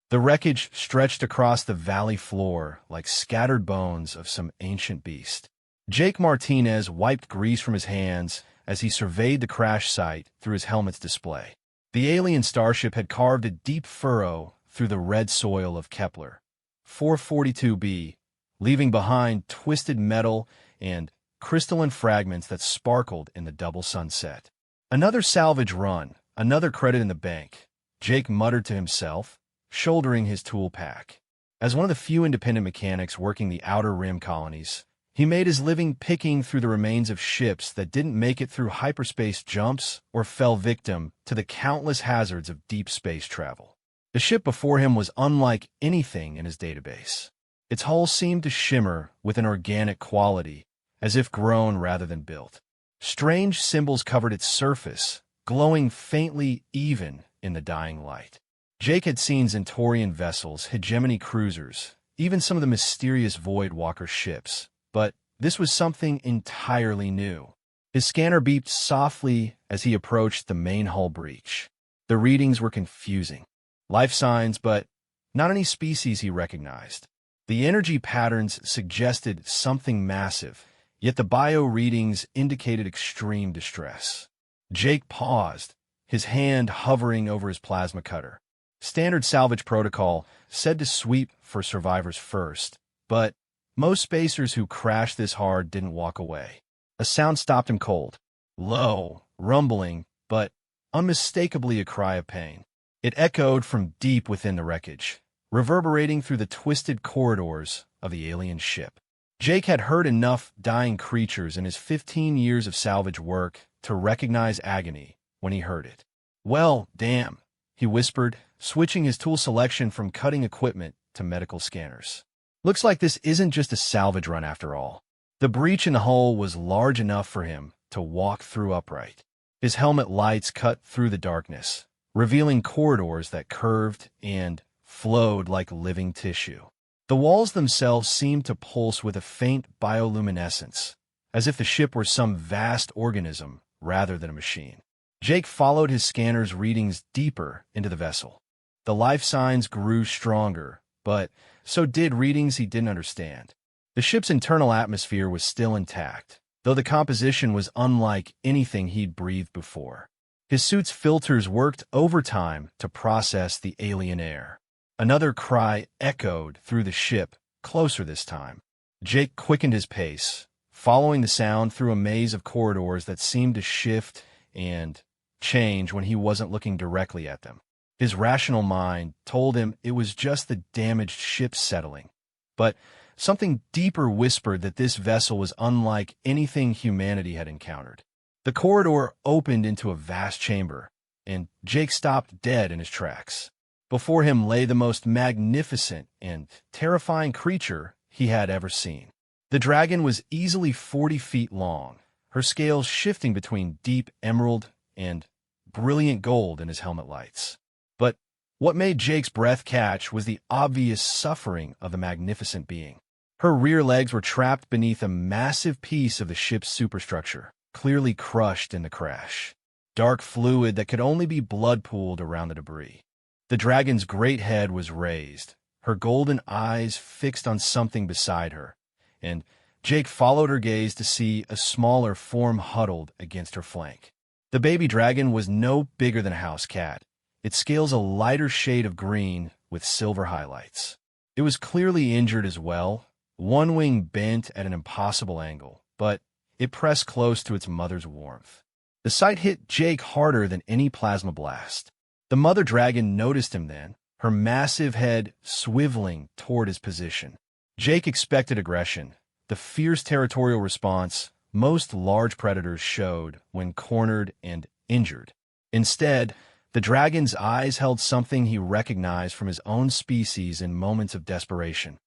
The wreckage stretched across the valley floor like scattered bones of some ancient beast. Jake Martinez wiped grease from his hands as he surveyed the crash site through his helmet's display. The alien starship had carved a deep furrow through the red soil of Kepler 442b, leaving behind twisted metal and crystalline fragments that sparkled in the double sunset. Another salvage run, another credit in the bank, Jake muttered to himself, shouldering his tool pack. As one of the few independent mechanics working the Outer Rim colonies, he made his living picking through the remains of ships that didn't make it through hyperspace jumps or fell victim to the countless hazards of deep space travel. The ship before him was unlike anything in his database. Its hull seemed to shimmer with an organic quality, as if grown rather than built. Strange symbols covered its surface, glowing faintly even in the dying light. Jake had seen Centaurian vessels, hegemony cruisers, even some of the mysterious Void Walker ships, but this was something entirely new. His scanner beeped softly as he approached the main hull breach. The readings were confusing. Life signs, but not any species he recognized. The energy patterns suggested something massive, yet the bio readings indicated extreme distress. Jake paused, his hand hovering over his plasma cutter. Standard salvage protocol said to sweep for survivors first, but most spacers who crashed this hard didn't walk away. A sound stopped him cold. Low, rumbling, but unmistakably a cry of pain. It echoed from deep within the wreckage, reverberating through the twisted corridors of the alien ship. Jake had heard enough dying creatures in his 15 years of salvage work to recognize agony when he heard it. "Well, damn," he whispered, switching his tool selection from cutting equipment to medical scanners. "Looks like this isn't just a salvage run after all." The breach in the hull was large enough for him to walk through upright. His helmet lights cut through the darkness, revealing corridors that curved and flowed like living tissue. The walls themselves seemed to pulse with a faint bioluminescence, as if the ship were some vast organism rather than a machine. Jake followed his scanner's readings deeper into the vessel. The life signs grew stronger, but so did readings he didn't understand. The ship's internal atmosphere was still intact, though the composition was unlike anything he'd breathed before. His suit's filters worked overtime to process the alien air. Another cry echoed through the ship, closer this time. Jake quickened his pace, following the sound through a maze of corridors that seemed to shift and change when he wasn't looking directly at them. His rational mind told him it was just the damaged ship settling, but something deeper whispered that this vessel was unlike anything humanity had encountered. The corridor opened into a vast chamber, and Jake stopped dead in his tracks. Before him lay the most magnificent and terrifying creature he had ever seen. The dragon was easily 40 feet long, her scales shifting between deep emerald and brilliant gold in his helmet lights. But what made Jake's breath catch was the obvious suffering of the magnificent being. Her rear legs were trapped beneath a massive piece of the ship's superstructure, clearly crushed in the crash. Dark fluid that could only be blood pooled around the debris. The dragon's great head was raised, her golden eyes fixed on something beside her, and Jake followed her gaze to see a smaller form huddled against her flank. The baby dragon was no bigger than a house cat, its scales a lighter shade of green with silver highlights. It was clearly injured as well, one wing bent at an impossible angle, but it pressed close to its mother's warmth. The sight hit Jake harder than any plasma blast. The mother dragon noticed him then, her massive head swiveling toward his position. Jake expected aggression, the fierce territorial response most large predators showed when cornered and injured. Instead, the dragon's eyes held something he recognized from his own species in moments of desperation.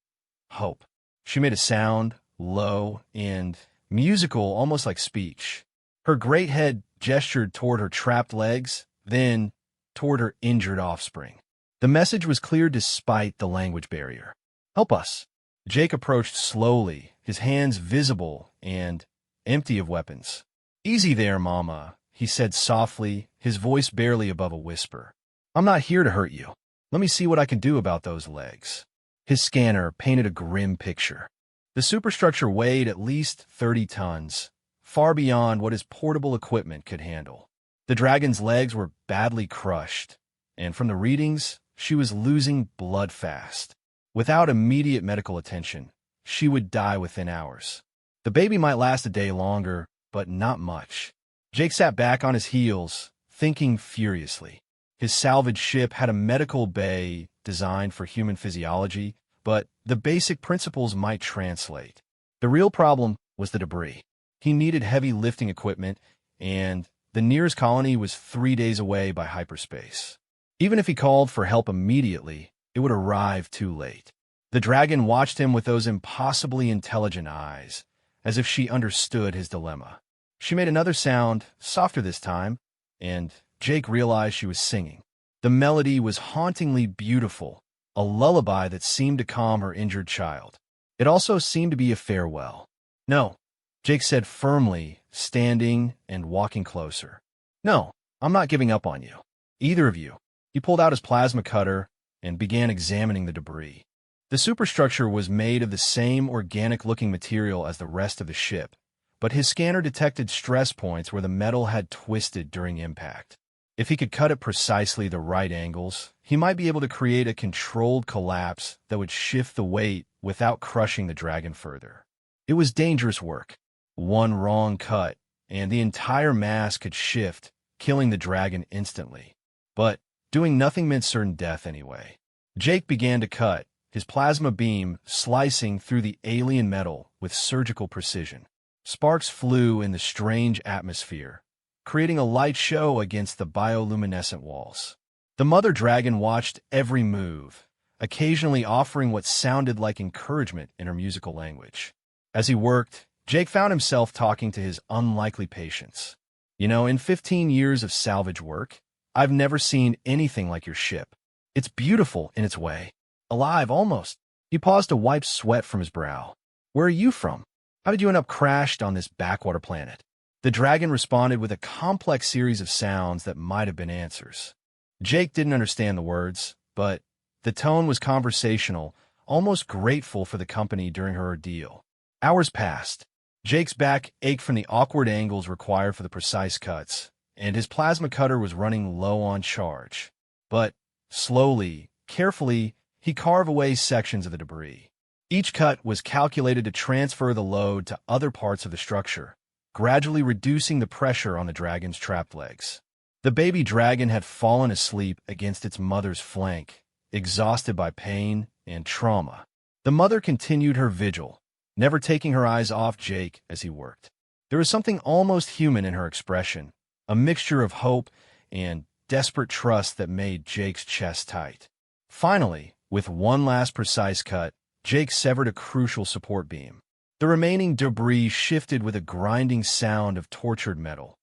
Hope. She made a sound, low and musical, almost like speech. Her great head gestured toward her trapped legs, then toward her injured offspring. The message was clear despite the language barrier. "Help us." Jake approached slowly, his hands visible and empty of weapons. "Easy there, Mama," he said softly, his voice barely above a whisper. "I'm not here to hurt you." Let me see what I can do about those legs. His scanner painted a grim picture. The superstructure weighed at least 30 tons, far beyond what his portable equipment could handle. The dragon's legs were badly crushed, and from the readings, she was losing blood fast. Without immediate medical attention, she would die within hours. The baby might last a day longer, but not much. Jake sat back on his heels, thinking furiously. His salvage ship had a medical bay designed for human physiology, but the basic principles might translate. The real problem was the debris. He needed heavy lifting equipment, and the nearest colony was 3 days away by hyperspace. Even if he called for help immediately, it would arrive too late. The dragon watched him with those impossibly intelligent eyes, as if she understood his dilemma. She made another sound, softer this time, and Jake realized she was singing. The melody was hauntingly beautiful, a lullaby that seemed to calm her injured child. It also seemed to be a farewell. "No," Jake said firmly, standing and walking closer. "No, I'm not giving up on you. Either of you." He pulled out his plasma cutter and began examining the debris. The superstructure was made of the same organic-looking material as the rest of the ship, but his scanner detected stress points where the metal had twisted during impact. If he could cut at precisely the right angles, he might be able to create a controlled collapse that would shift the weight without crushing the dragon further. It was dangerous work. One wrong cut, and the entire mass could shift, killing the dragon instantly. But doing nothing meant certain death anyway. Jake began to cut, his plasma beam slicing through the alien metal with surgical precision. Sparks flew in the strange atmosphere, creating a light show against the bioluminescent walls. The mother dragon watched every move, occasionally offering what sounded like encouragement in her musical language. As he worked, Jake found himself talking to his unlikely patience. In 15 years of salvage work, I've never seen anything like your ship. It's beautiful in its way. Alive, almost." He paused to wipe sweat from his brow. "Where are you from? How did you end up crashed on this backwater planet?" The dragon responded with a complex series of sounds that might have been answers. Jake didn't understand the words, but the tone was conversational, almost grateful for the company during her ordeal. Hours passed. Jake's back ached from the awkward angles required for the precise cuts, and his plasma cutter was running low on charge. But slowly, carefully, he carved away sections of the debris. Each cut was calculated to transfer the load to other parts of the structure, gradually reducing the pressure on the dragon's trapped legs. The baby dragon had fallen asleep against its mother's flank, exhausted by pain and trauma. The mother continued her vigil, never taking her eyes off Jake as he worked. There was something almost human in her expression, a mixture of hope and desperate trust that made Jake's chest tight. Finally, with one last precise cut, Jake severed a crucial support beam. The remaining debris shifted with a grinding sound of tortured metal,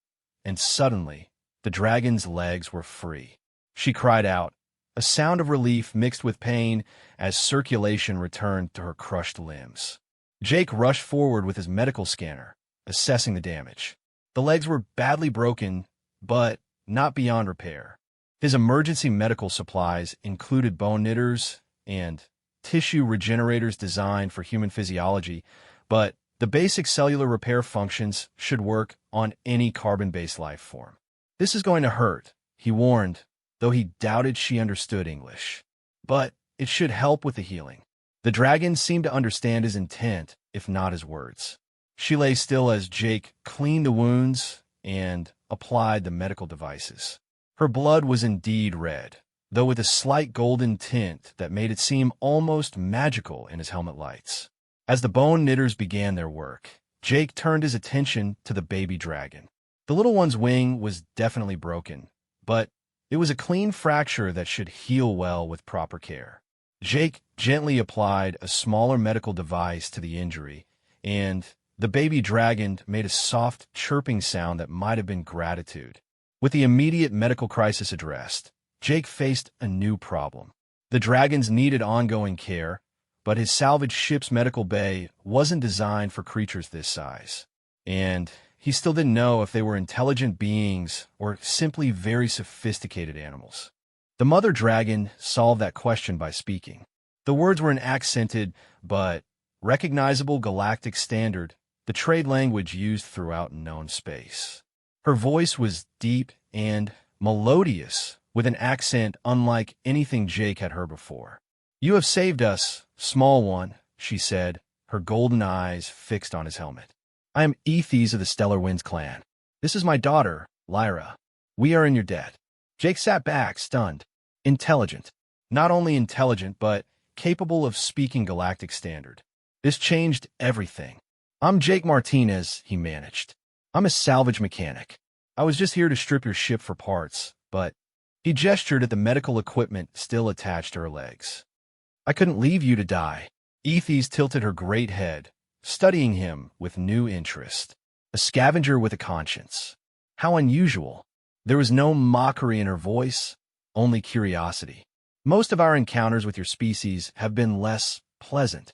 and suddenly, the dragon's legs were free. She cried out, a sound of relief mixed with pain as circulation returned to her crushed limbs. Jake rushed forward with his medical scanner, assessing the damage. The legs were badly broken, but not beyond repair. His emergency medical supplies included bone knitters and tissue regenerators designed for human physiology, but the basic cellular repair functions should work on any carbon-based life form. "This is going to hurt," he warned, though he doubted she understood English. "But it should help with the healing." The dragon seemed to understand his intent, if not his words. She lay still as Jake cleaned the wounds and applied the medical devices. Her blood was indeed red, though with a slight golden tint that made it seem almost magical in his helmet lights. As the bone knitters began their work, Jake turned his attention to the baby dragon. The little one's wing was definitely broken, but it was a clean fracture that should heal well with proper care. Jake gently applied a smaller medical device to the injury, and the baby dragon made a soft chirping sound that might have been gratitude. With the immediate medical crisis addressed, Jake faced a new problem. The dragons needed ongoing care, but his salvage ship's medical bay wasn't designed for creatures this size. And he still didn't know if they were intelligent beings or simply very sophisticated animals. The mother dragon solved that question by speaking. The words were an accented but recognizable galactic standard, the trade language used throughout known space. Her voice was deep and melodious, with an accent unlike anything Jake had heard before. "You have saved us, small one," she said, her golden eyes fixed on his helmet. "I am Ethes of the Stellar Winds clan. This is my daughter, Lyra. We are in your debt." Jake sat back, stunned. Intelligent. Not only intelligent, but capable of speaking galactic standard. This changed everything. "I'm Jake Martinez," he managed. "I'm a salvage mechanic. I was just here to strip your ship for parts, but—" He gestured at the medical equipment still attached to her legs. "I couldn't leave you to die." Ethes tilted her great head, studying him with new interest. A scavenger with a conscience. How unusual. There was no mockery in her voice, only curiosity. "Most of our encounters with your species have been less pleasant.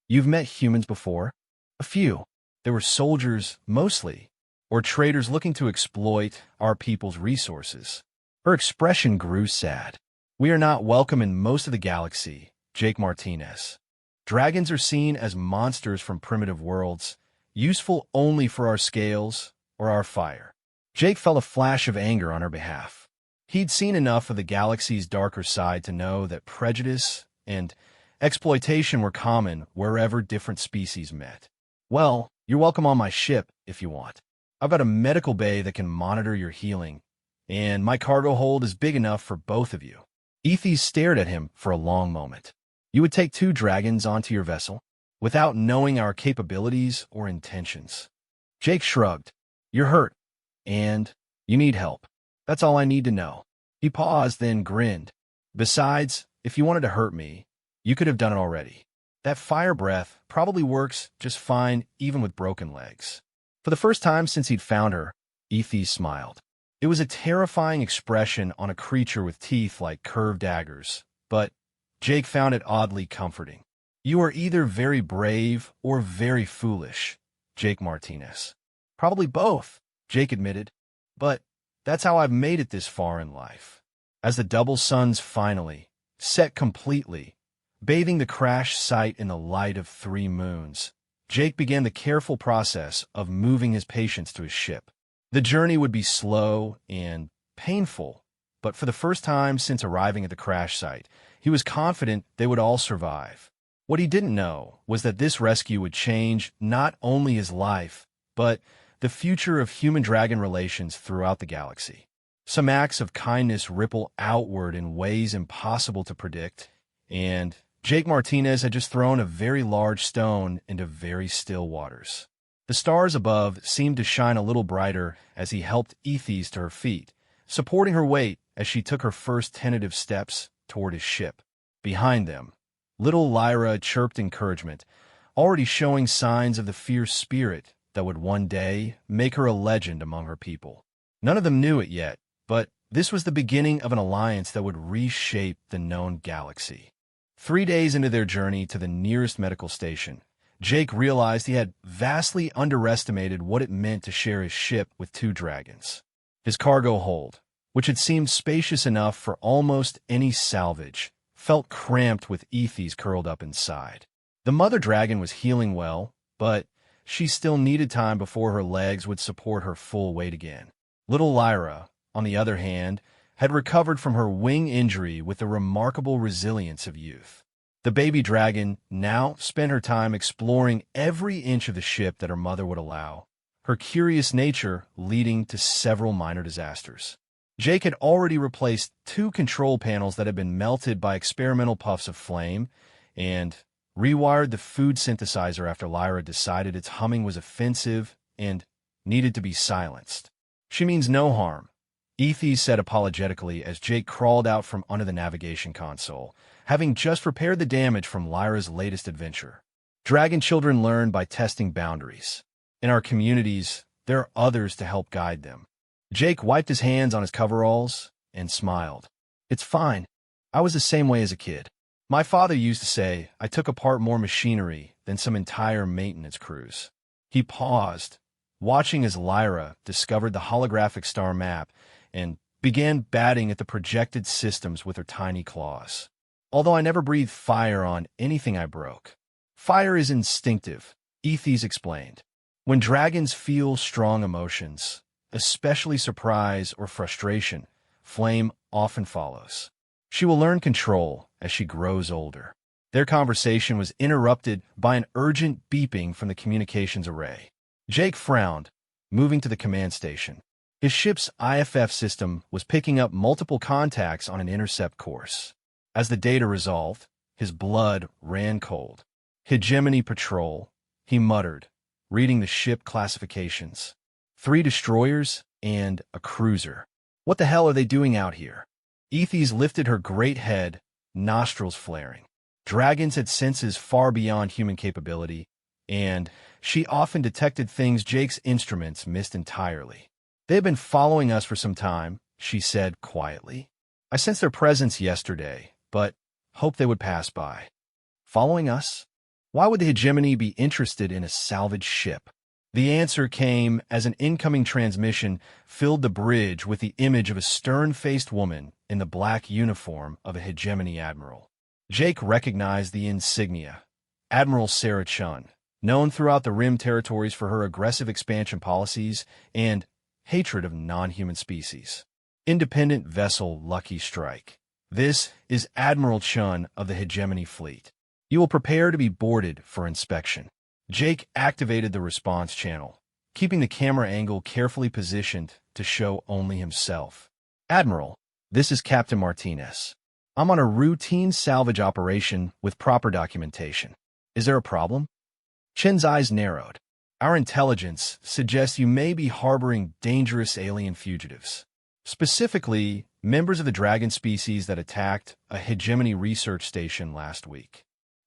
You've met humans before?" "A few. They were soldiers, mostly, or traders looking to exploit our people's resources." Her expression grew sad. "We are not welcome in most of the galaxy, Jake Martinez. Dragons are seen as monsters from primitive worlds, useful only for our scales or our fire." Jake felt a flash of anger on her behalf. He'd seen enough of the galaxy's darker side to know that prejudice and exploitation were common wherever different species met. "Well, you're welcome on my ship if you want. I've got a medical bay that can monitor your healing, and my cargo hold is big enough for both of you." Ethes stared at him for a long moment. "You would take 2 dragons onto your vessel, without knowing our capabilities or intentions?" Jake shrugged. "You're hurt, and you need help. That's all I need to know." He paused, then grinned. "Besides, if you wanted to hurt me, you could have done it already. That fire breath probably works just fine even with broken legs." For the first time since he'd found her, Ethes smiled. It was a terrifying expression on a creature with teeth like curved daggers, but Jake found it oddly comforting. "You are either very brave or very foolish, Jake Martinez." "Probably both," Jake admitted. "But that's how I've made it this far in life." As the double suns finally set completely, bathing the crash site in the light of 3 moons, Jake began the careful process of moving his patients to his ship. The journey would be slow and painful, but for the first time since arriving at the crash site, he was confident they would all survive. What he didn't know was that this rescue would change not only his life, but the future of human-dragon relations throughout the galaxy. Some acts of kindness ripple outward in ways impossible to predict, and Jake Martinez had just thrown a very large stone into very still waters. The stars above seemed to shine a little brighter as he helped Ethes to her feet, supporting her weight as she took her first tentative steps toward his ship. Behind them, little Lyra chirped encouragement, already showing signs of the fierce spirit that would one day make her a legend among her people. None of them knew it yet, but this was the beginning of an alliance that would reshape the known galaxy. 3 days into their journey to the nearest medical station, Jake realized he had vastly underestimated what it meant to share his ship with 2 dragons. His cargo hold, which had seemed spacious enough for almost any salvage, felt cramped with Ethes curled up inside. The mother dragon was healing well, but she still needed time before her legs would support her full weight again. Little Lyra, on the other hand, had recovered from her wing injury with the remarkable resilience of youth. The baby dragon now spent her time exploring every inch of the ship that her mother would allow, her curious nature leading to several minor disasters. Jake had already replaced 2 control panels that had been melted by experimental puffs of flame, and rewired the food synthesizer after Lyra decided its humming was offensive and needed to be silenced. "She means no harm," Ethes said apologetically as Jake crawled out from under the navigation console, having just repaired the damage from Lyra's latest adventure. Dragon children learn by testing boundaries. In our communities, there are others to help guide them. Jake wiped his hands on his coveralls and smiled. "It's fine. I was the same way as a kid. My father used to say I took apart more machinery than some entire maintenance crews." He paused, watching as Lyra discovered the holographic star map and began batting at the projected systems with her tiny claws. Although I never breathed fire on anything I broke. Fire is instinctive, Ethes explained. When dragons feel strong emotions, especially surprise or frustration, flame often follows. She will learn control as she grows older. Their conversation was interrupted by an urgent beeping from the communications array. Jake frowned, moving to the command station. His ship's IFF system was picking up multiple contacts on an intercept course. As the data resolved, his blood ran cold. Hegemony Patrol, he muttered, reading the ship classifications. 3 destroyers and a cruiser. What the hell are they doing out here? Ethes lifted her great head, nostrils flaring. Dragons had senses far beyond human capability, and she often detected things Jake's instruments missed entirely. They had been following us for some time, she said quietly. I sensed their presence yesterday, but hoped they would pass by. Following us? Why would the hegemony be interested in a salvaged ship? The answer came as an incoming transmission filled the bridge with the image of a stern-faced woman in the black uniform of a hegemony admiral. Jake recognized the insignia, Admiral Sarah Chun, known throughout the Rim territories for her aggressive expansion policies and hatred of non-human species. Independent vessel Lucky Strike. This is Admiral Chun of the Hegemony Fleet. You will prepare to be boarded for inspection. Jake activated the response channel, keeping the camera angle carefully positioned to show only himself. Admiral, this is Captain Martinez. I'm on a routine salvage operation with proper documentation. Is there a problem? Chen's eyes narrowed. Our intelligence suggests you may be harboring dangerous alien fugitives. Specifically, members of the dragon species that attacked a hegemony research station last week.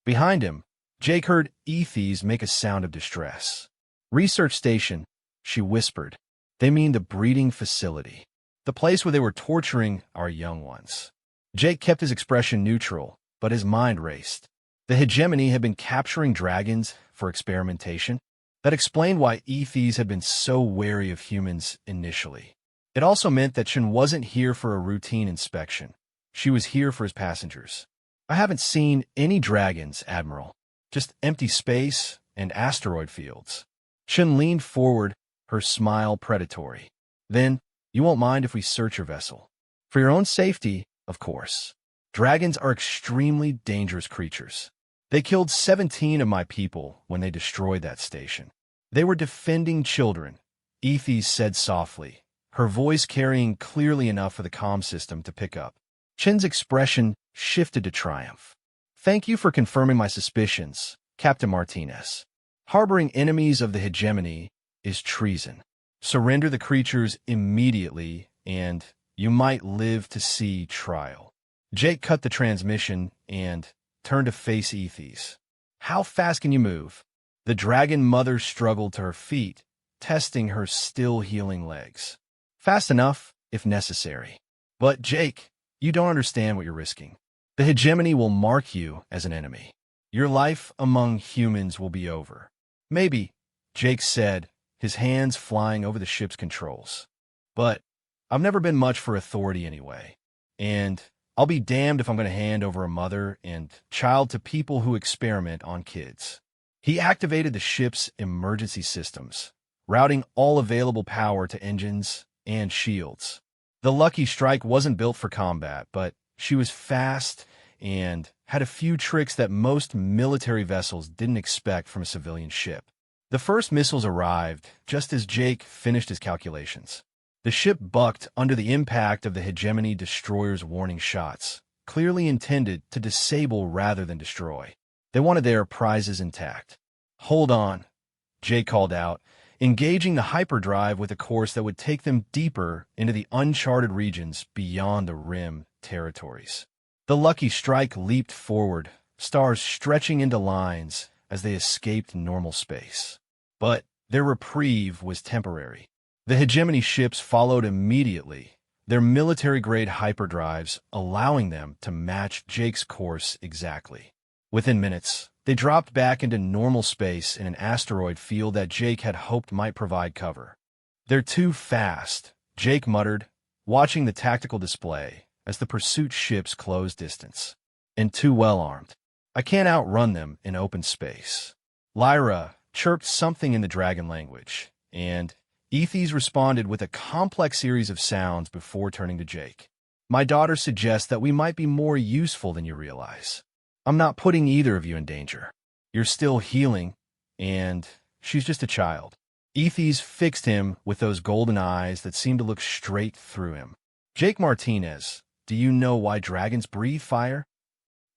Behind him, Jake heard Ethes make a sound of distress. Research station, she whispered. They mean the breeding facility. The place where they were torturing our young ones. Jake kept his expression neutral, but his mind raced. The hegemony had been capturing dragons for experimentation. That explained why Ethes had been so wary of humans initially. It also meant that Chen wasn't here for a routine inspection. She was here for his passengers. I haven't seen any dragons, Admiral. Just empty space and asteroid fields. Chen leaned forward, her smile predatory. Then, you won't mind if we search your vessel. For your own safety, of course. Dragons are extremely dangerous creatures. They killed 17 of my people when they destroyed that station. They were defending children, Ethes said softly, her voice carrying clearly enough for the comm system to pick up. Chen's expression shifted to triumph. Thank you for confirming my suspicions, Captain Martinez. Harboring enemies of the hegemony is treason. Surrender the creatures immediately, and you might live to see trial. Jake cut the transmission and turned to face Ethes. How fast can you move? The dragon mother struggled to her feet, testing her still-healing legs. Fast enough, if necessary. But, Jake, you don't understand what you're risking. The hegemony will mark you as an enemy. Your life among humans will be over. Maybe, Jake said, his hands flying over the ship's controls. But I've never been much for authority anyway. And I'll be damned if I'm going to hand over a mother and child to people who experiment on kids. He activated the ship's emergency systems, routing all available power to engines and shields. The Lucky Strike wasn't built for combat, but she was fast and had a few tricks that most military vessels didn't expect from a civilian ship. The first missiles arrived just as Jake finished his calculations. The ship bucked under the impact of the hegemony destroyer's warning shots, clearly intended to disable rather than destroy. They wanted their prizes intact. Hold on, Jake called out, engaging the hyperdrive with a course that would take them deeper into the uncharted regions beyond the Rim territories. The Lucky Strike leaped forward, stars stretching into lines as they escaped normal space. But their reprieve was temporary. The hegemony ships followed immediately, their military-grade hyperdrives allowing them to match Jake's course exactly. Within minutes, they dropped back into normal space in an asteroid field that Jake had hoped might provide cover. They're too fast, Jake muttered, watching the tactical display as the pursuit ships close distance. And too well armed. I can't outrun them in open space. Lyra chirped something in the dragon language, and Ethes responded with a complex series of sounds before turning to Jake. My daughter suggests that we might be more useful than you realize. I'm not putting either of you in danger. You're still healing, and she's just a child. Ethes fixed him with those golden eyes that seemed to look straight through him. Jake Martinez, do you know why dragons breathe fire?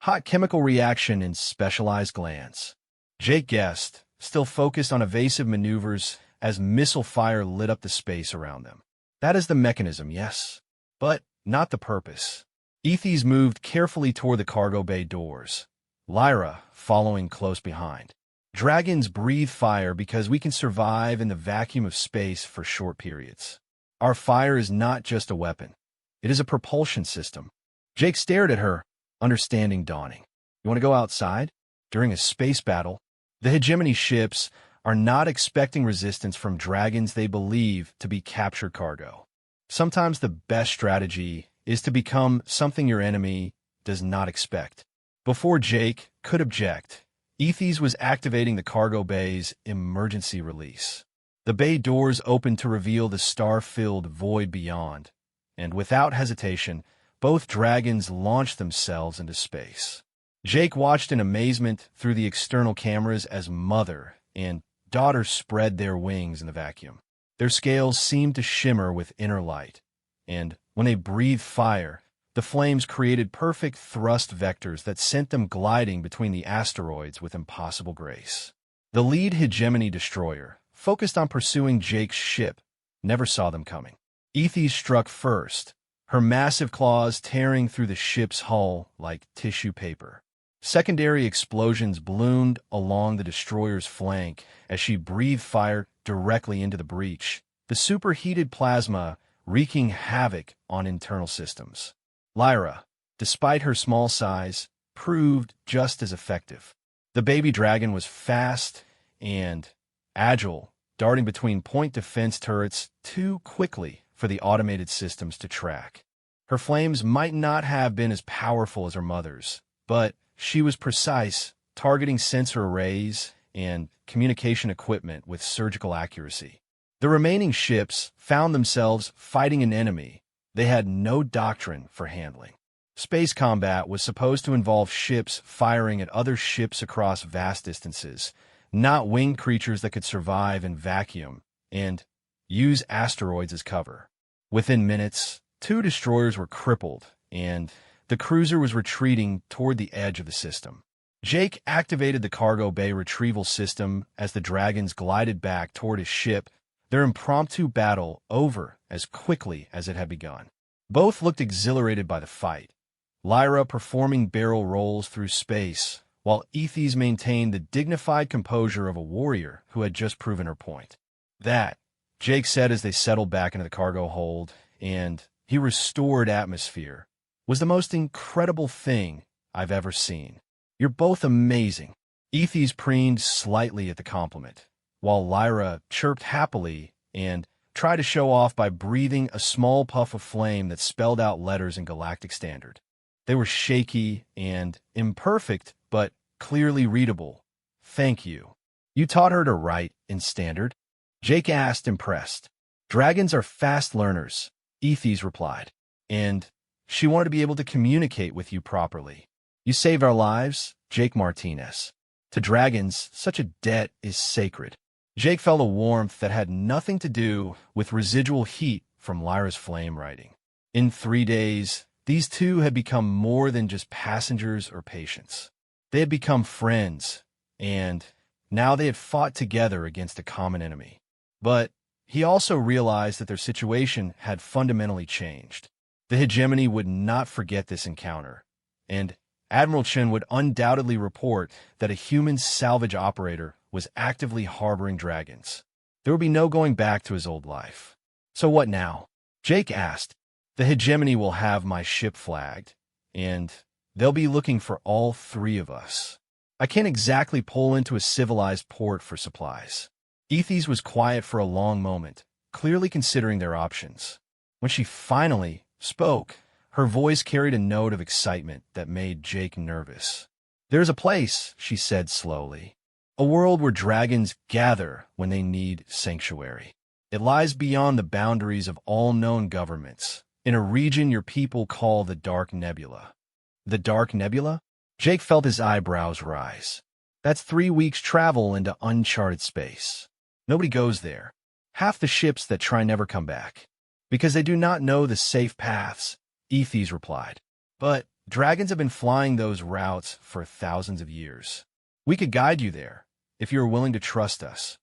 Hot chemical reaction in specialized glands. Jake guessed, still focused on evasive maneuvers as missile fire lit up the space around them. That is the mechanism, yes, but not the purpose. Ethes moved carefully toward the cargo bay doors, Lyra following close behind. Dragons breathe fire because we can survive in the vacuum of space for short periods. Our fire is not just a weapon. It is a propulsion system. Jake stared at her, understanding dawning. You want to go outside? During a space battle, the hegemony ships are not expecting resistance from dragons they believe to be captured cargo. Sometimes the best strategy is to become something your enemy does not expect. Before Jake could object, Ethes was activating the cargo bay's emergency release. The bay doors opened to reveal the star-filled void beyond, and without hesitation, both dragons launched themselves into space. Jake watched in amazement through the external cameras as mother and daughter spread their wings in the vacuum. Their scales seemed to shimmer with inner light, and when they breathed fire, the flames created perfect thrust vectors that sent them gliding between the asteroids with impossible grace. The lead hegemony destroyer, focused on pursuing Jake's ship, never saw them coming. Ethes struck first, her massive claws tearing through the ship's hull like tissue paper. Secondary explosions bloomed along the destroyer's flank as she breathed fire directly into the breach, the superheated plasma wreaking havoc on internal systems. Lyra, despite her small size, proved just as effective. The baby dragon was fast and agile, darting between point defense turrets too quickly for the automated systems to track. Her flames might not have been as powerful as her mother's, but she was precise, targeting sensor arrays and communication equipment with surgical accuracy. The remaining ships found themselves fighting an enemy they had no doctrine for handling. Space combat was supposed to involve ships firing at other ships across vast distances, not winged creatures that could survive in vacuum and use asteroids as cover. Within minutes, 2 destroyers were crippled, and the cruiser was retreating toward the edge of the system. Jake activated the cargo bay retrieval system as the dragons glided back toward his ship, their impromptu battle over as quickly as it had begun. Both looked exhilarated by the fight, Lyra performing barrel rolls through space, while Ethes maintained the dignified composure of a warrior who had just proven her point. That, Jake said as they settled back into the cargo hold, and he restored atmosphere, was the most incredible thing I've ever seen. You're both amazing. Ethes preened slightly at the compliment, while Lyra chirped happily and tried to show off by breathing a small puff of flame that spelled out letters in Galactic Standard. They were shaky and imperfect, but clearly readable. Thank you. You taught her to write in Standard? Jake asked, impressed. Dragons are fast learners, Ethes replied, and she wanted to be able to communicate with you properly. You saved our lives, Jake Martinez. To dragons, such a debt is sacred. Jake felt a warmth that had nothing to do with residual heat from Lyra's flame writing. In 3 days, these two had become more than just passengers or patients. They had become friends, and now they had fought together against a common enemy. But he also realized that their situation had fundamentally changed. The hegemony would not forget this encounter, and Admiral Chen would undoubtedly report that a human salvage operator was actively harboring dragons. There would be no going back to his old life. So what now? Jake asked. The hegemony will have my ship flagged, and they'll be looking for all 3 of us. I can't exactly pull into a civilized port for supplies. Ethes was quiet for a long moment, clearly considering their options. When she finally spoke, her voice carried a note of excitement that made Jake nervous. "There's a place," she said slowly. "A world where dragons gather when they need sanctuary. It lies beyond the boundaries of all known governments, in a region your people call the Dark Nebula." The Dark Nebula? Jake felt his eyebrows rise. That's 3 weeks' travel into uncharted space. Nobody goes there. Half the ships that try never come back. Because they do not know the safe paths, Ethes replied. But dragons have been flying those routes for thousands of years. We could guide you there, if you are willing to trust us.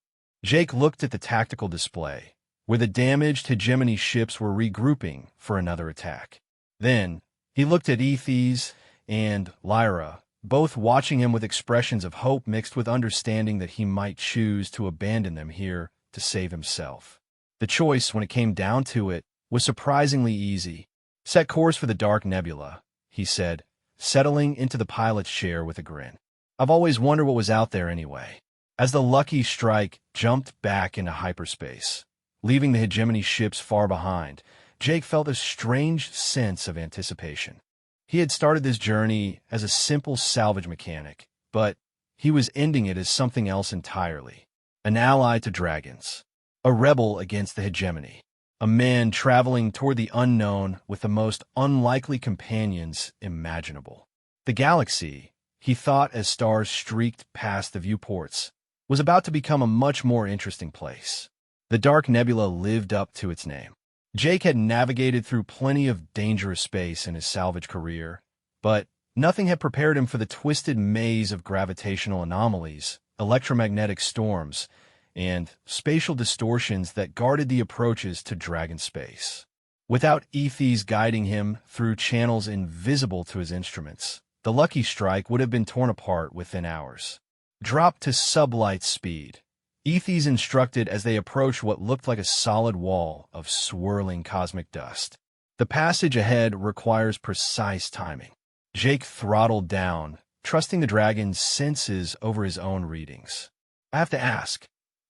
Jake looked at the tactical display, where the damaged hegemony ships were regrouping for another attack. Then, he looked at Ethes and Lyra, both watching him with expressions of hope mixed with understanding that he might choose to abandon them here to save himself. The choice, when it came down to it, was surprisingly easy. "Set course for the Dark Nebula," he said, settling into the pilot's chair with a grin. "I've always wondered what was out there anyway." As the Lucky Strike jumped back into hyperspace, leaving the hegemony ships far behind, Jake felt a strange sense of anticipation. He had started this journey as a simple salvage mechanic, but he was ending it as something else entirely. An ally to dragons. A rebel against the hegemony. A man traveling toward the unknown with the most unlikely companions imaginable. The galaxy, he thought as stars streaked past the viewports, was about to become a much more interesting place. The Dark Nebula lived up to its name. Jake had navigated through plenty of dangerous space in his salvage career, but nothing had prepared him for the twisted maze of gravitational anomalies, electromagnetic storms, and spatial distortions that guarded the approaches to Dragon space. Without Ethes guiding him through channels invisible to his instruments, the Lucky Strike would have been torn apart within hours. Dropped to sublight speed, Ethes instructed as they approached what looked like a solid wall of swirling cosmic dust. The passage ahead requires precise timing. Jake throttled down, trusting the dragon's senses over his own readings. "I have to ask,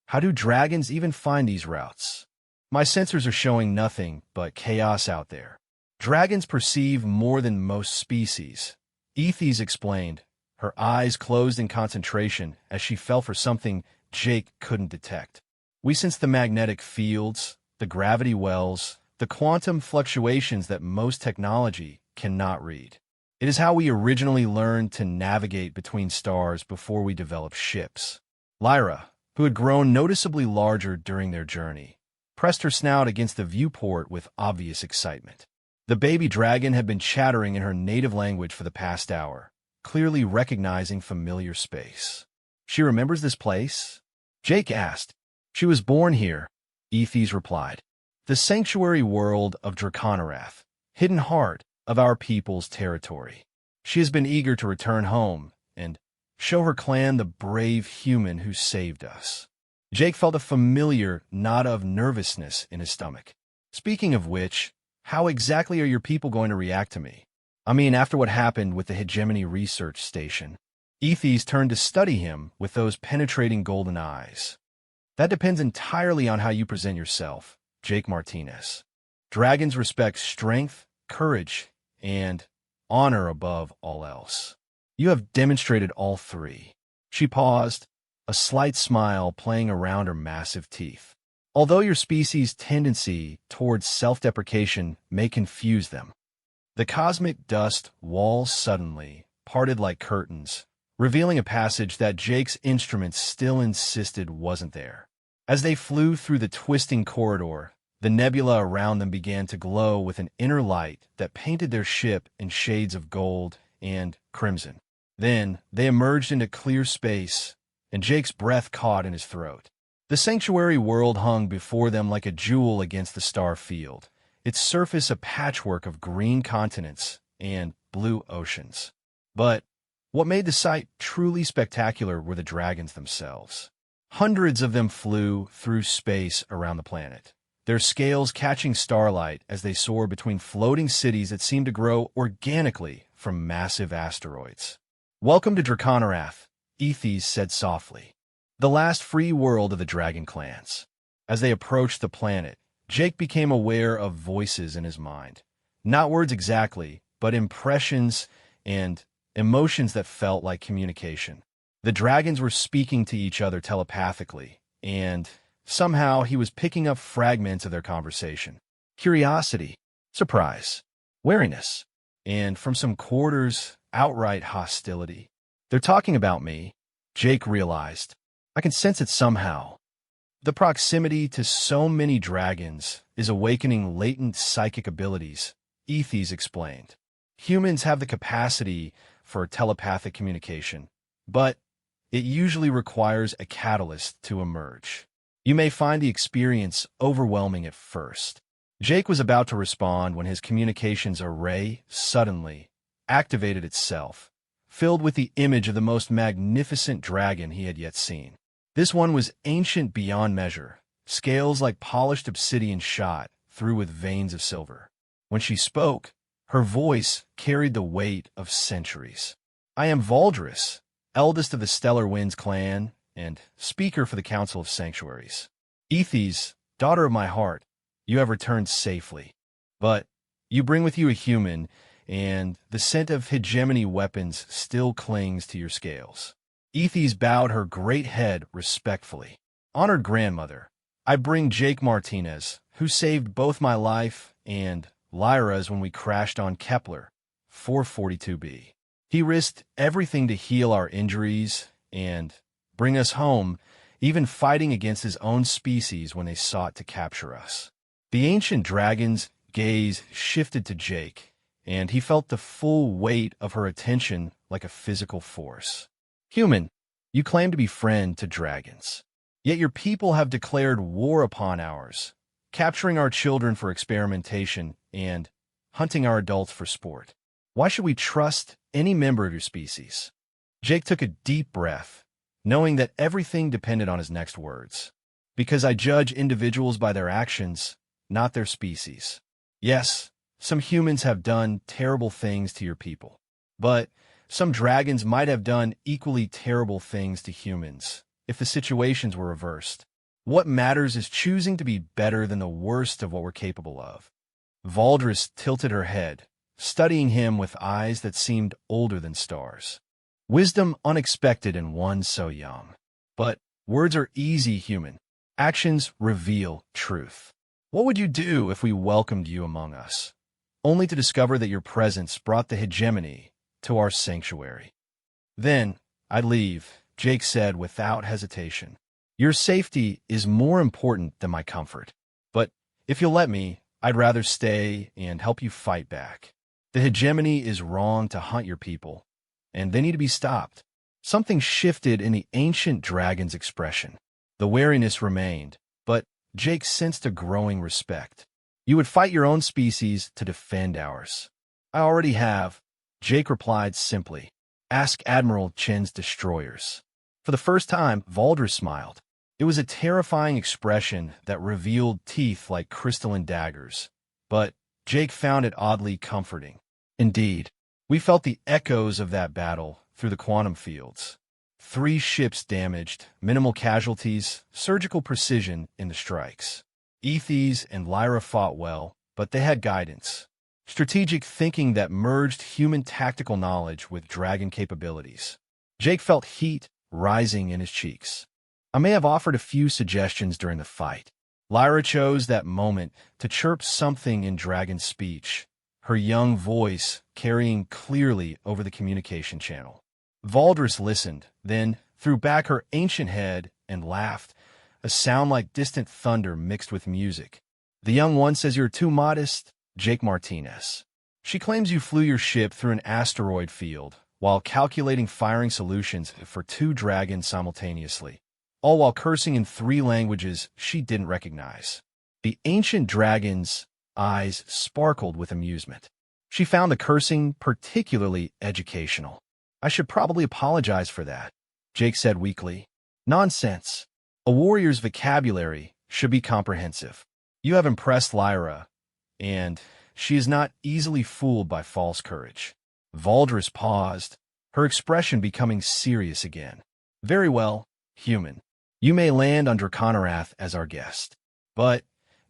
how do dragons even find these routes? My sensors are showing nothing but chaos out there." "Dragons perceive more than most species," Ethes explained, her eyes closed in concentration as she felt for something Jake couldn't detect. "We sense the magnetic fields, the gravity wells, the quantum fluctuations that most technology cannot read. It is how we originally learned to navigate between stars before we developed ships." Lyra, who had grown noticeably larger during their journey, pressed her snout against the viewport with obvious excitement. The baby dragon had been chattering in her native language for the past hour, clearly recognizing familiar space. "She remembers this place?" Jake asked. "She was born here," Ethes replied. "The sanctuary world of Draconarath, hidden heart of our people's territory. She has been eager to return home and show her clan the brave human who saved us." Jake felt a familiar knot of nervousness in his stomach. "Speaking of which, how exactly are your people going to react to me? I mean, after what happened with the Hegemony Research Station." Ethes turned to study him with those penetrating golden eyes. "That depends entirely on how you present yourself, Jake Martinez. Dragons respect strength, courage, and honor above all else. You have demonstrated all three." She paused, a slight smile playing around her massive teeth. "Although your species' tendency towards self-deprecation may confuse them." The cosmic dust walls suddenly parted like curtains, revealing a passage that Jake's instruments still insisted wasn't there. As they flew through the twisting corridor, the nebula around them began to glow with an inner light that painted their ship in shades of gold and crimson. Then they emerged into clear space, and Jake's breath caught in his throat. The sanctuary world hung before them like a jewel against the star field, its surface a patchwork of green continents and blue oceans. But what made the sight truly spectacular were the dragons themselves. Hundreds of them flew through space around the planet, their scales catching starlight as they soared between floating cities that seemed to grow organically from massive asteroids. "Welcome to Draconarath," Ethes said softly, "the last free world of the dragon clans." As they approached the planet, Jake became aware of voices in his mind. Not words exactly, but impressions and emotions that felt like communication. The dragons were speaking to each other telepathically, and somehow he was picking up fragments of their conversation. Curiosity, surprise, wariness, and from some quarters, outright hostility. They're talking about me, Jake realized. I can sense it somehow. The proximity to so many dragons is awakening latent psychic abilities, Ethes explained. Humans have the capacity for telepathic communication, but it usually requires a catalyst to emerge. You may find the experience overwhelming at first. Jake was about to respond when his communications array suddenly activated itself, filled with the image of the most magnificent dragon he had yet seen. This one was ancient beyond measure, scales like polished obsidian shot through with veins of silver. When she spoke, her voice carried the weight of centuries. I am Valdris, eldest of the Stellar Winds clan and speaker for the Council of Sanctuaries. Ethes, daughter of my heart, you have returned safely. But you bring with you a human, and the scent of hegemony weapons still clings to your scales. Ethes bowed her great head respectfully. Honored grandmother, I bring Jake Martinez, who saved both my life and Lyra's when we crashed on Kepler 442b. He risked everything to heal our injuries and bring us home, even fighting against his own species when they sought to capture us. The ancient dragon's gaze shifted to Jake, and he felt the full weight of her attention like a physical force. Human, you claim to be friend to dragons, yet your people have declared war upon ours, capturing our children for experimentation and hunting our adults for sport. Why should we trust any member of your species? Jake took a deep breath, knowing that everything depended on his next words. Because I judge individuals by their actions, not their species. Yes, some humans have done terrible things to your people, but some dragons might have done equally terrible things to humans if the situations were reversed. What matters is choosing to be better than the worst of what we're capable of. Valdris tilted her head, studying him with eyes that seemed older than stars. Wisdom unexpected in one so young. But words are easy, human. Actions reveal truth. What would you do if we welcomed you among us, only to discover that your presence brought the hegemony to our sanctuary? Then I'd leave, Jake said without hesitation. Your safety is more important than my comfort. But if you'll let me, I'd rather stay and help you fight back. The hegemony is wrong to hunt your people, and they need to be stopped. Something shifted in the ancient dragon's expression. The wariness remained, but Jake sensed a growing respect. You would fight your own species to defend ours. I already have, Jake replied simply. Ask Admiral Chen's destroyers. For the first time, Valdris smiled. It was a terrifying expression that revealed teeth like crystalline daggers, but Jake found it oddly comforting. Indeed, we felt the echoes of that battle through the quantum fields. 3 ships damaged, minimal casualties, surgical precision in the strikes. Ethes and Lyra fought well, but they had guidance. Strategic thinking that merged human tactical knowledge with dragon capabilities. Jake felt heat rising in his cheeks. I may have offered a few suggestions during the fight. Lyra chose that moment to chirp something in dragon speech, her young voice carrying clearly over the communication channel. Valdris listened, then threw back her ancient head and laughed, a sound like distant thunder mixed with music. The young one says you're too modest, Jake Martinez. She claims you flew your ship through an asteroid field while calculating firing solutions for 2 dragons simultaneously, all while cursing in 3 languages she didn't recognize. The ancient dragon's eyes sparkled with amusement. She found the cursing particularly educational. I should probably apologize for that, Jake said weakly. Nonsense. A warrior's vocabulary should be comprehensive. You have impressed Lyra, and she is not easily fooled by false courage. Valdris paused, her expression becoming serious again. Very well, human. You may land on Draconorath as our guest. But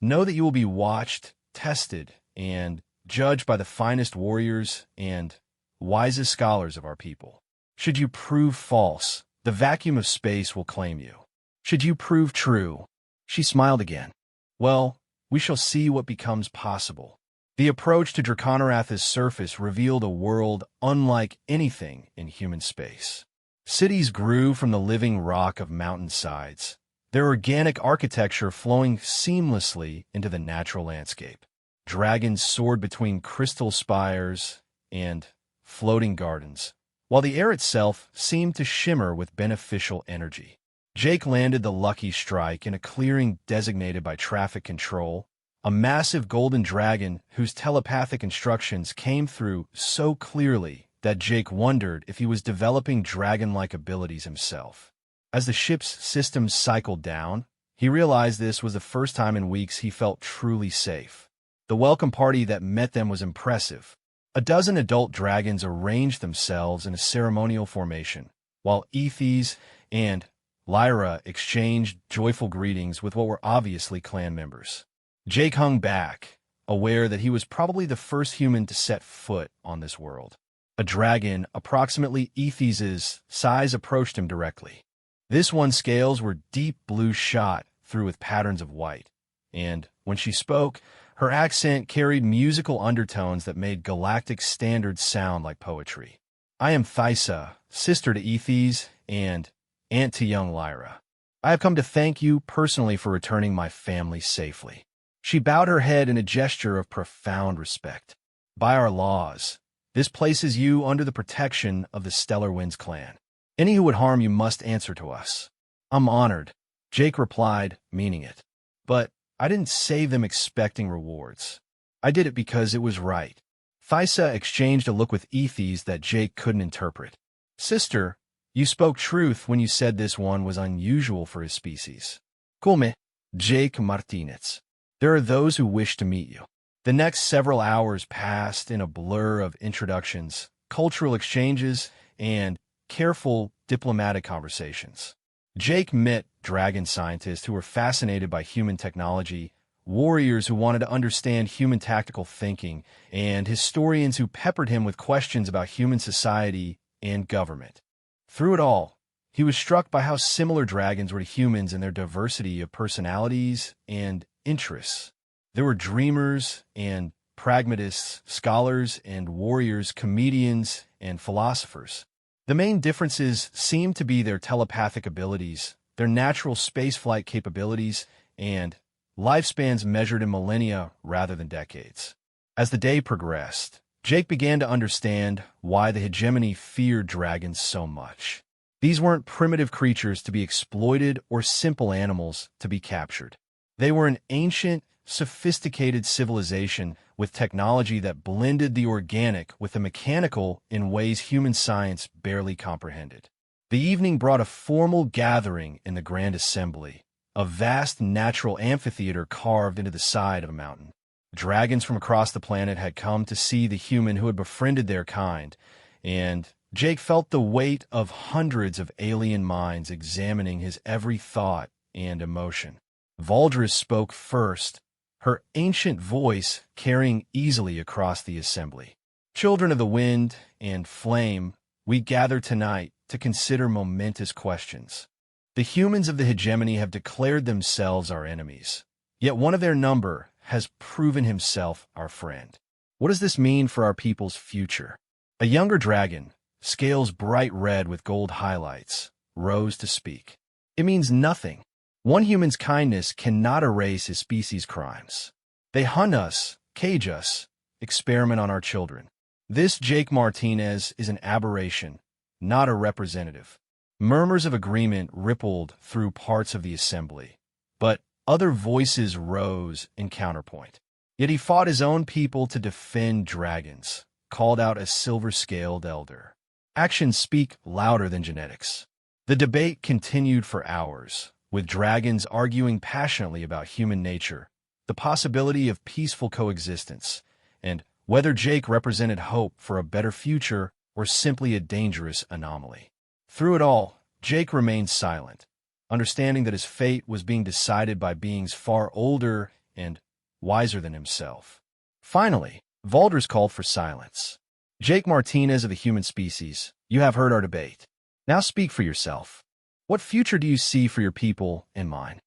Know that you will be watched, tested, and judged by the finest warriors and wisest scholars of our people. Should you prove false, the vacuum of space will claim you. Should you prove true, she smiled again. Well, we shall see what becomes possible. The approach to Draconorath's surface revealed a world unlike anything in human space. Cities grew from the living rock of mountainsides, their organic architecture flowing seamlessly into the natural landscape. Dragons soared between crystal spires and floating gardens, while the air itself seemed to shimmer with beneficial energy. Jake landed the lucky strike in a clearing designated by traffic control, a massive golden dragon whose telepathic instructions came through so clearly that Jake wondered if he was developing dragon-like abilities himself. As the ship's systems cycled down, he realized this was the first time in weeks he felt truly safe. The welcome party that met them was impressive. A dozen adult dragons arranged themselves in a ceremonial formation, while Ethes and Lyra exchanged joyful greetings with what were obviously clan members. Jake hung back, aware that he was probably the first human to set foot on this world. A dragon approximately Ethes's size approached him directly. This one's scales were deep blue shot through with patterns of white, and when she spoke, her accent carried musical undertones that made galactic standards sound like poetry. I am Thysa, sister to Ethes and aunt to young Lyra. I have come to thank you personally for returning my family safely. She bowed her head in a gesture of profound respect. By our laws, this places you under the protection of the Stellar Winds clan. Any who would harm you must answer to us. I'm honored, Jake replied, meaning it. But I didn't save them expecting rewards. I did it because it was right. Thysa exchanged a look with Ethes that Jake couldn't interpret. Sister, you spoke truth when you said this one was unusual for his species. Come, Jake Martinez. There are those who wish to meet you. The next several hours passed in a blur of introductions, cultural exchanges, and careful diplomatic conversations. Jake met dragon scientists who were fascinated by human technology, warriors who wanted to understand human tactical thinking, and historians who peppered him with questions about human society and government. Through it all, he was struck by how similar dragons were to humans in their diversity of personalities and interests. There were dreamers and pragmatists, scholars and warriors, comedians and philosophers. The main differences seemed to be their telepathic abilities, their natural spaceflight capabilities, and lifespans measured in millennia rather than decades. As the day progressed, Jake began to understand why the hegemony feared dragons so much. These weren't primitive creatures to be exploited or simple animals to be captured. They were an ancient, sophisticated civilization with technology that blended the organic with the mechanical in ways human science barely comprehended. The evening brought a formal gathering in the Grand Assembly, a vast natural amphitheater carved into the side of a mountain. Dragons from across the planet had come to see the human who had befriended their kind, and Jake felt the weight of hundreds of alien minds examining his every thought and emotion. Valdris spoke first, her ancient voice carrying easily across the assembly. Children of the wind and flame, we gather tonight to consider momentous questions. The humans of the hegemony have declared themselves our enemies, yet one of their number has proven himself our friend. What does this mean for our people's future? A younger dragon, scales bright red with gold highlights, rose to speak. It means nothing. One human's kindness cannot erase his species' crimes. They hunt us, cage us, experiment on our children. This Jake Martinez is an aberration, not a representative. Murmurs of agreement rippled through parts of the assembly, but other voices rose in counterpoint. Yet he fought his own people to defend dragons, called out a silver-scaled elder. Actions speak louder than genetics. The debate continued for hours, with dragons arguing passionately about human nature, the possibility of peaceful coexistence, and whether Jake represented hope for a better future or simply a dangerous anomaly. Through it all, Jake remained silent, understanding that his fate was being decided by beings far older and wiser than himself. Finally, Valdres called for silence. Jake Martinez of the human species, you have heard our debate. Now speak for yourself. What future do you see for your people and mine?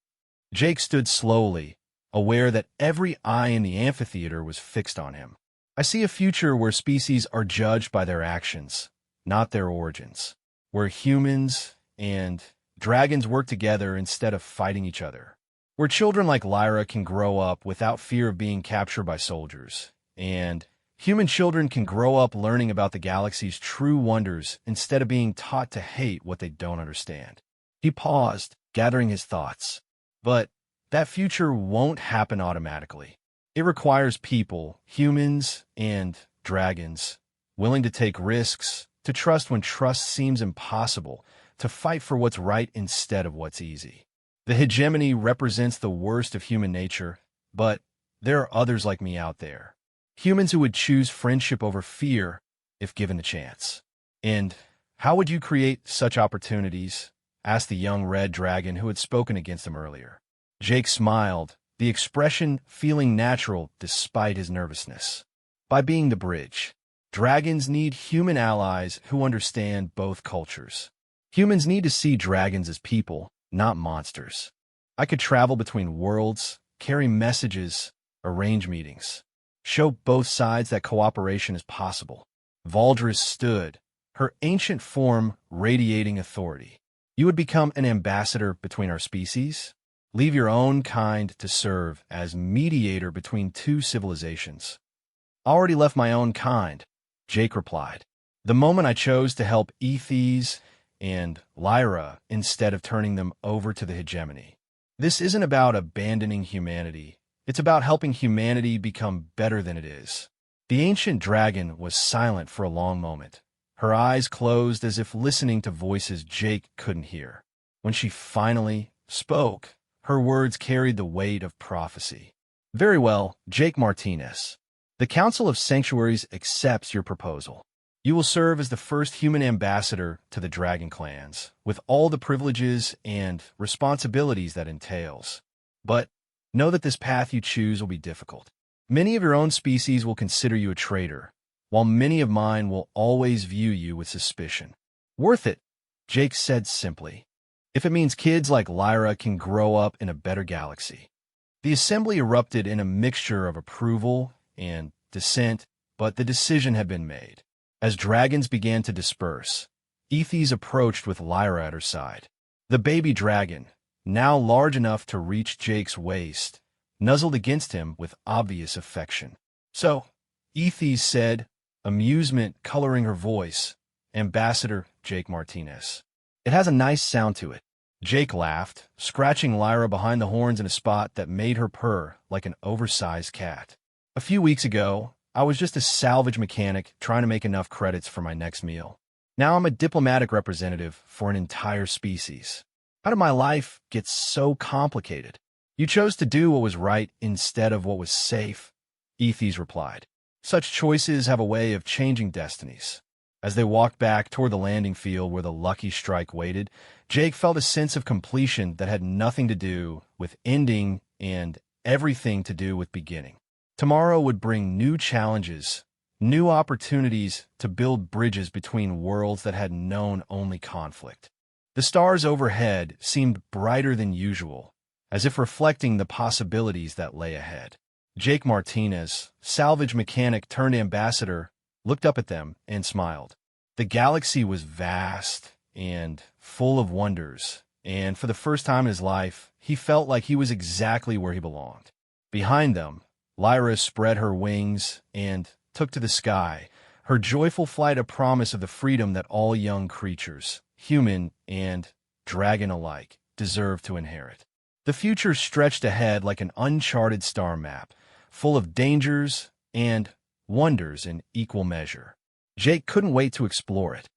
Jake stood slowly, aware that every eye in the amphitheater was fixed on him. I see a future where species are judged by their actions, not their origins, where humans and dragons work together instead of fighting each other, where children like Lyra can grow up without fear of being captured by soldiers, and human children can grow up learning about the galaxy's true wonders instead of being taught to hate what they don't understand. He paused, gathering his thoughts. But that future won't happen automatically. It requires people, humans and dragons, willing to take risks, to trust when trust seems impossible, to fight for what's right instead of what's easy. The hegemony represents the worst of human nature, but there are others like me out there. Humans who would choose friendship over fear if given the chance. And how would you create such opportunities? Asked the young red dragon who had spoken against him earlier. Jake smiled, the expression feeling natural despite his nervousness. By being the bridge. Dragons need human allies who understand both cultures. Humans need to see dragons as people, not monsters. I could travel between worlds, carry messages, arrange meetings, show both sides that cooperation is possible. Valdres stood, her ancient form radiating authority. You would become an ambassador between our species? Leave your own kind to serve as mediator between two civilizations. Already left my own kind, Jake replied. The moment I chose to help Ethes and Lyra instead of turning them over to the hegemony. This isn't about abandoning humanity. It's about helping humanity become better than it is. The ancient dragon was silent for a long moment, her eyes closed as if listening to voices Jake couldn't hear. When she finally spoke, her words carried the weight of prophecy. Very well, Jake Martinez. The Council of Sanctuaries accepts your proposal. You will serve as the first human ambassador to the dragon clans, with all the privileges and responsibilities that entails. But know that this path you choose will be difficult. Many of your own species will consider you a traitor, while many of mine will always view you with suspicion. Worth it, Jake said simply, if it means kids like Lyra can grow up in a better galaxy. The assembly erupted in a mixture of approval and dissent, but the decision had been made. As dragons began to disperse, Ethes approached with Lyra at her side. The baby dragon, now large enough to reach Jake's waist, nuzzled against him with obvious affection. So, Ethes said, amusement coloring her voice, Ambassador Jake Martinez. It has a nice sound to it. Jake laughed, scratching Lyra behind the horns in a spot that made her purr like an oversized cat. A few weeks ago, I was just a salvage mechanic trying to make enough credits for my next meal. Now I'm a diplomatic representative for an entire species. How did my life get so complicated? You chose to do what was right instead of what was safe, Ethes replied. Such choices have a way of changing destinies. As they walked back toward the landing field where the lucky strike waited, Jake felt a sense of completion that had nothing to do with ending and everything to do with beginning. Tomorrow would bring new challenges, new opportunities to build bridges between worlds that had known only conflict. The stars overhead seemed brighter than usual, as if reflecting the possibilities that lay ahead. Jake Martinez, salvage mechanic turned ambassador, looked up at them and smiled. The galaxy was vast and full of wonders, and for the first time in his life, he felt like he was exactly where he belonged. Behind them, Lyra spread her wings and took to the sky, her joyful flight a promise of the freedom that all young creatures, human and dragon alike, deserve to inherit. The future stretched ahead like an uncharted star map, full of dangers and wonders in equal measure. Jake couldn't wait to explore it.